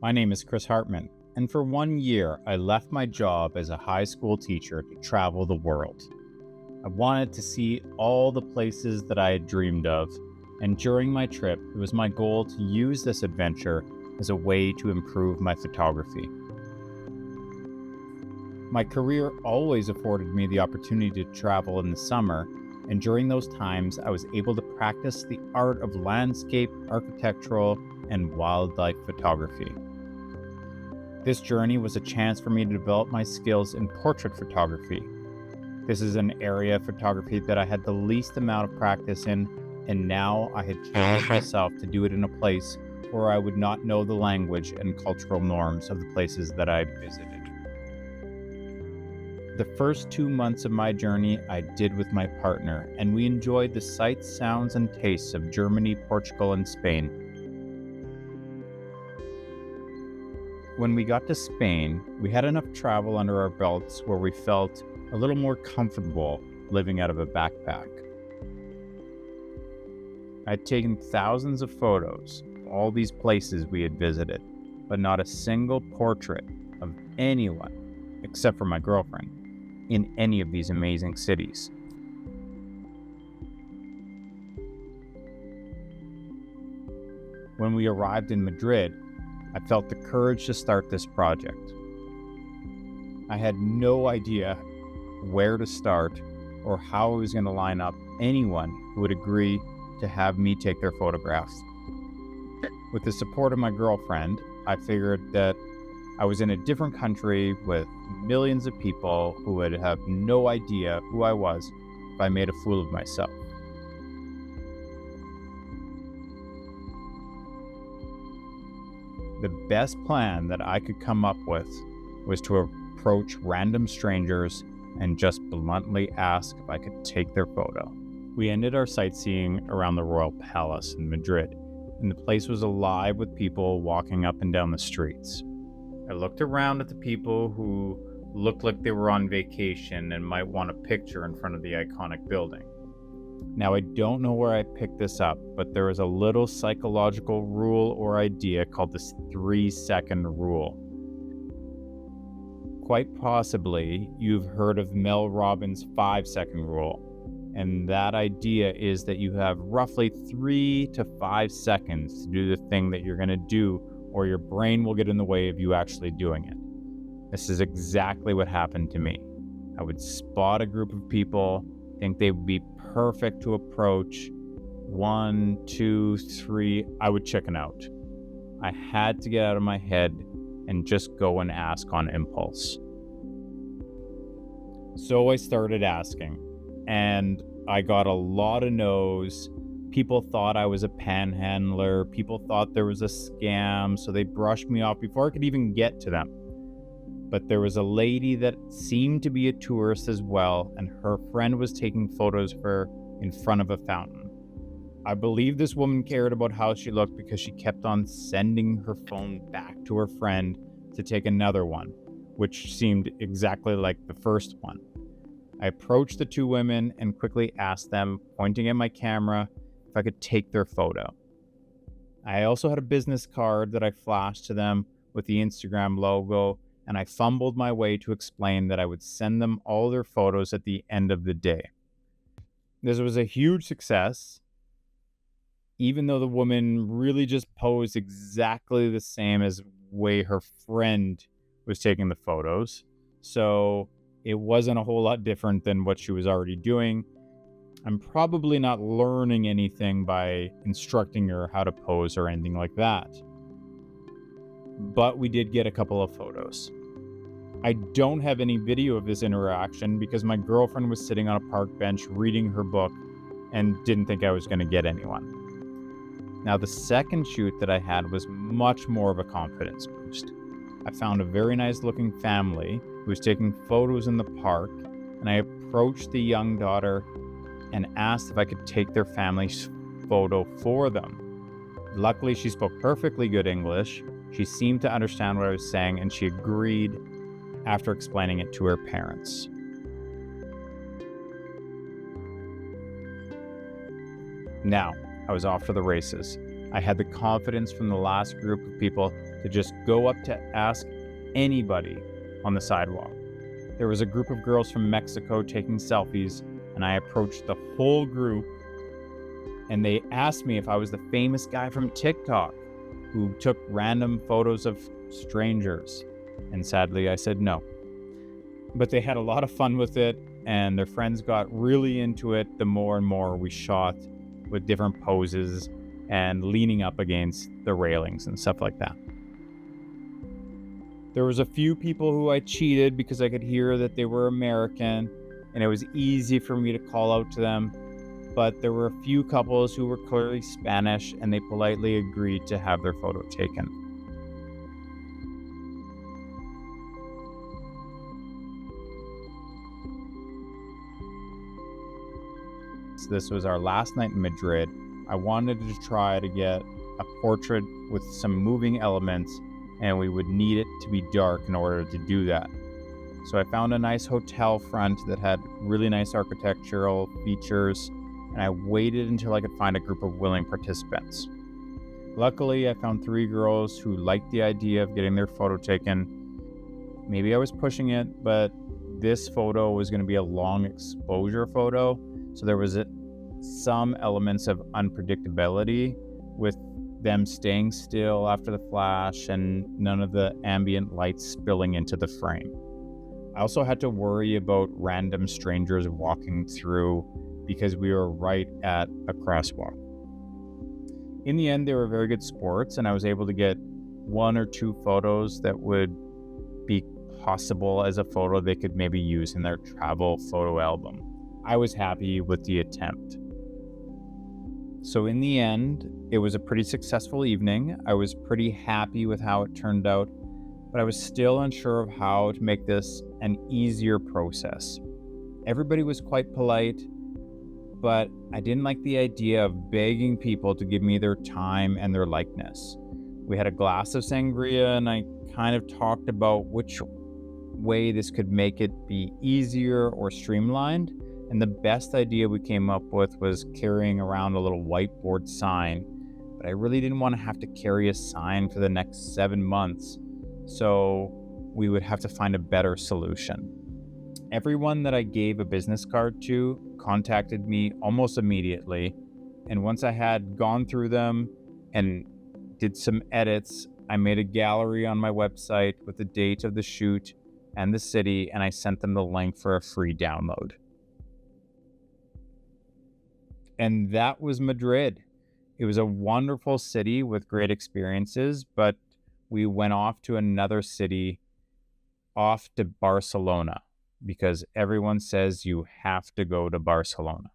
My name is Chris Hartman, and for 1 year, I left my job as a high school teacher to travel the world. I wanted to see all the places that I had dreamed of, and during my trip, it was my goal to use this adventure as a way to improve my photography. My career always afforded me the opportunity to travel in the summer, and during those times, I was able to practice the art of landscape, architectural, and wildlife photography. This journey was a chance for me to develop my skills in portrait photography. This is an area of photography that I had the least amount of practice in, and now I had challenged myself to do it in a place where I would not know the language and cultural norms of the places that I visited. The first 2 months of my journey I did with my partner, and we enjoyed the sights, sounds, and tastes of Germany, Portugal, and Spain. When we got to Spain, we had enough travel under our belts where we felt a little more comfortable living out of a backpack. I had taken thousands of photos of all these places we had visited, but not a single portrait of anyone, except for my girlfriend, in any of these amazing cities. When we arrived in Madrid, I felt the courage to start this project. I had no idea where to start or how I was going to line up anyone who would agree to have me take their photographs. With the support of my girlfriend, I figured that I was in a different country with millions of people who would have no idea who I was if I made a fool of myself. The best plan that I could come up with was to approach random strangers and just bluntly ask if I could take their photo. We ended our sightseeing around the Royal Palace in Madrid, and the place was alive with people walking up and down the streets. I looked around at the people who looked like they were on vacation and might want a picture in front of the iconic building. Now, I don't know where I picked this up, but there is a little psychological rule or idea called the 3-second rule. Quite possibly, you've heard of Mel Robbins' 5-second rule, and that idea is that you have roughly 3 to 5 seconds to do the thing that you're going to do, or your brain will get in the way of you actually doing it. This is exactly what happened to me. I would spot a group of people, think they would be perfect to approach. 1, 2, 3, I would chicken out. I had to get out of my head and just go and ask on impulse. So I started asking, and I got a lot of no's. People thought I was a panhandler. People thought there was a scam, so they brushed me off before I could even get to them. But there was a lady that seemed to be a tourist as well, and her friend was taking photos of her in front of a fountain. I believe this woman cared about how she looked because she kept on sending her phone back to her friend to take another one, which seemed exactly like the first one. I approached the two women and quickly asked them, pointing at my camera, if I could take their photo. I also had a business card that I flashed to them with the Instagram logo, and I fumbled my way to explain that I would send them all their photos at the end of the day. This was a huge success, even though the woman really just posed exactly the same as the way her friend was taking the photos. So it wasn't a whole lot different than what she was already doing. I'm probably not learning anything by instructing her how to pose or anything like that. But we did get a couple of photos. I don't have any video of this interaction because my girlfriend was sitting on a park bench reading her book and didn't think I was going to get anyone. Now, the second shoot that I had was much more of a confidence boost. I found a very nice looking family who was taking photos in the park, and I approached the young daughter and asked if I could take their family's photo for them. Luckily, she spoke perfectly good English. She seemed to understand what I was saying, and she agreed after explaining it to her parents. Now, I was off to the races. I had the confidence from the last group of people to just go up to ask anybody on the sidewalk. There was a group of girls from Mexico taking selfies, and I approached the whole group, and they asked me if I was the famous guy from TikTok who took random photos of strangers. And sadly, I said no. But they had a lot of fun with it, and their friends got really into it the more and more we shot with different poses and leaning up against the railings and stuff like that. There was a few people who I cheated because I could hear that they were American, and it was easy for me to call out to them. But there were a few couples who were clearly Spanish, and they politely agreed to have their photo taken. So this was our last night in Madrid. I wanted to try to get a portrait with some moving elements, and we would need it to be dark in order to do that. So I found a nice hotel front that had really nice architectural features, and I waited until I could find a group of willing participants. Luckily, I found 3 girls who liked the idea of getting their photo taken. Maybe I was pushing it, but this photo was going to be a long exposure photo, so there was some elements of unpredictability with them staying still after the flash and none of the ambient lights spilling into the frame. I also had to worry about random strangers walking through because we were right at a crosswalk. In the end, they were very good sports, and I was able to get 1 or 2 photos that would be possible as a photo they could maybe use in their travel photo album. I was happy with the attempt. So in the end, it was a pretty successful evening. I was pretty happy with how it turned out, but I was still unsure of how to make this an easier process. Everybody was quite polite, but I didn't like the idea of begging people to give me their time and their likeness. We had a glass of sangria, and I kind of talked about which way this could make it be easier or streamlined. And the best idea we came up with was carrying around a little whiteboard sign. But I really didn't want to have to carry a sign for the next 7 months. So we would have to find a better solution. Everyone that I gave a business card to contacted me almost immediately. And once I had gone through them and did some edits, I made a gallery on my website with the date of the shoot and the city, and I sent them the link for a free download. And that was Madrid. It was a wonderful city with great experiences, but we went off to another city, off to Barcelona, because everyone says you have to go to Barcelona.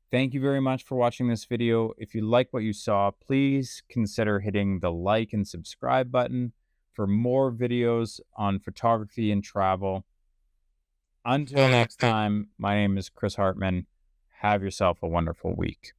Thank you very much for watching this video. If you like what you saw, please consider hitting the like and subscribe button for more videos on photography and travel. Until next time, my name is Chris Hartman. Have yourself a wonderful week.